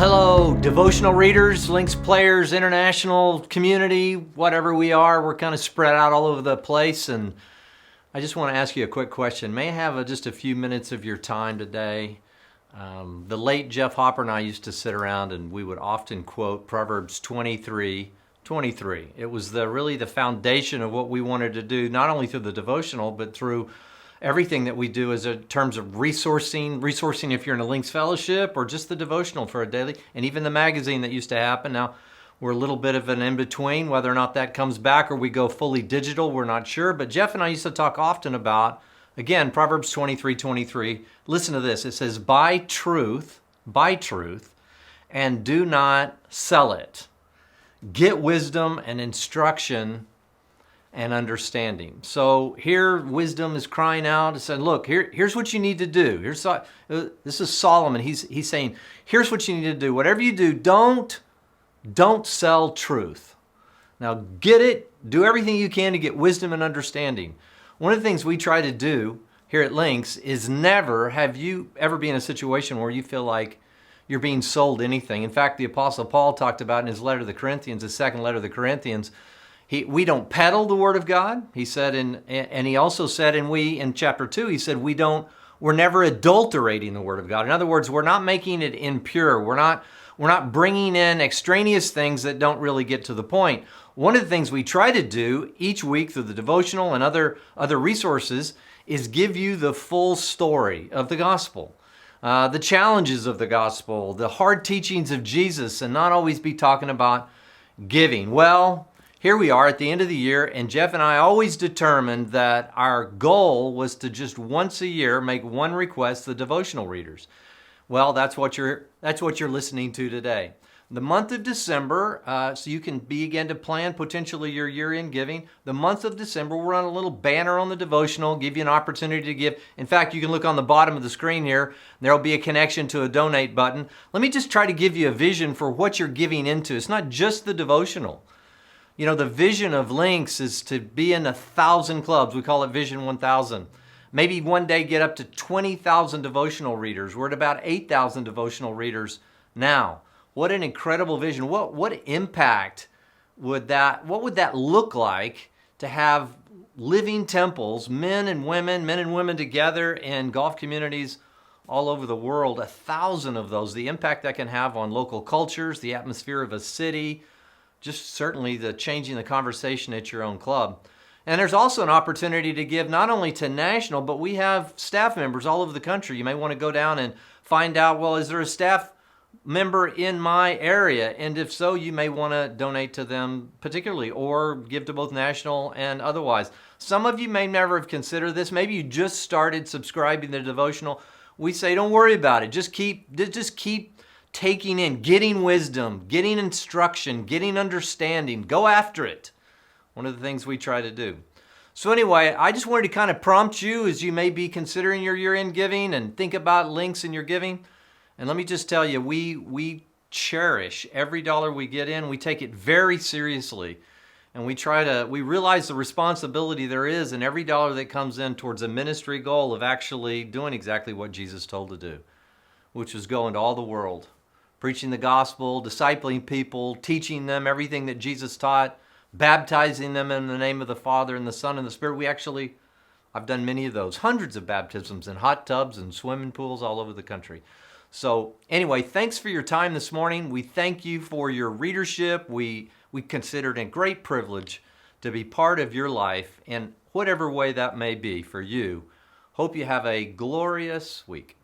Hello, devotional readers, Links players, international community, whatever we are. We're kind of spread out all over the place, and I just want to ask you a quick question. May I have just a few minutes of your time today? The late Jeff Hopper and I used to sit around, and we would often quote Proverbs 23:23. It was really the foundation of what we wanted to do, not only through the devotional, but through everything that we do as in terms of resourcing if you're in a Links fellowship, or just the devotional for a daily, and even the magazine that used to happen. Now, we're a little bit of an in-between, whether or not that comes back or we go fully digital, we're not sure. But Jeff and I used to talk often about, again, Proverbs 23:23. Listen to this. It says, buy truth, and do not sell it. Get wisdom and instruction and understanding. So here, wisdom is crying out and saying, look, here's what you need to do. This is Solomon. He's saying, here's what you need to do. Whatever you do, don't sell truth. Now get it, do everything you can to get wisdom and understanding. One of the things we try to do here at Links is never have you ever be in a situation where you feel like you're being sold anything. In fact, the Apostle Paul talked about in his letter to the Corinthians, his second letter to the Corinthians, we don't peddle the Word of God. He said, and he also said, in chapter 2, he said, we're never adulterating the Word of God. In other words, we're not making it impure. We're not bringing in extraneous things that don't really get to the point. One of the things we try to do each week through the devotional and other resources is give you the full story of the gospel, the challenges of the gospel, the hard teachings of Jesus, and not always be talking about giving. Well, here we are at the end of the year, and Jeff and I always determined that our goal was to just once a year make one request to the devotional readers. Well, that's what you're listening to today. The month of December, so you can begin to plan potentially your year-end giving. The month of December, we'll run a little banner on the devotional, give you an opportunity to give. In fact, you can look on the bottom of the screen here. There'll be a connection to a donate button. Let me just try to give you a vision for what you're giving into. It's not just the devotional. You know, the vision of Links is to be in 1,000 clubs. We call it Vision 1,000. Maybe one day get up to 20,000 devotional readers. We're at about 8,000 devotional readers now. What an incredible vision. What impact would that look like to have living temples, men and women together in golf communities all over the world, 1,000 of those, the impact that can have on local cultures, the atmosphere of a city, just certainly the changing the conversation at your own club. And there's also an opportunity to give not only to national, but we have staff members all over the country. You may want to go down and find out, well, is there a staff member in my area? And if so, you may want to donate to them particularly, or give to both national and otherwise. Some of you may never have considered this. Maybe you just started subscribing to the devotional. We say, don't worry about it. Just keep taking in, getting wisdom, getting instruction, getting understanding. Go after it. One of the things we try to do. So anyway, I just wanted to kind of prompt you as you may be considering your year-end giving and think about Links in your giving. And let me just tell you, we cherish every dollar we get in. We take it very seriously. And we realize the responsibility there is in every dollar that comes in towards a ministry goal of actually doing exactly what Jesus told to do, which was go into all the world, preaching the gospel, discipling people, teaching them everything that Jesus taught, baptizing them in the name of the Father and the Son and the Spirit. I've done many of those, hundreds of baptisms in hot tubs and swimming pools all over the country. So anyway, thanks for your time this morning. We thank you for your readership. We consider it a great privilege to be part of your life in whatever way that may be for you. Hope you have a glorious week.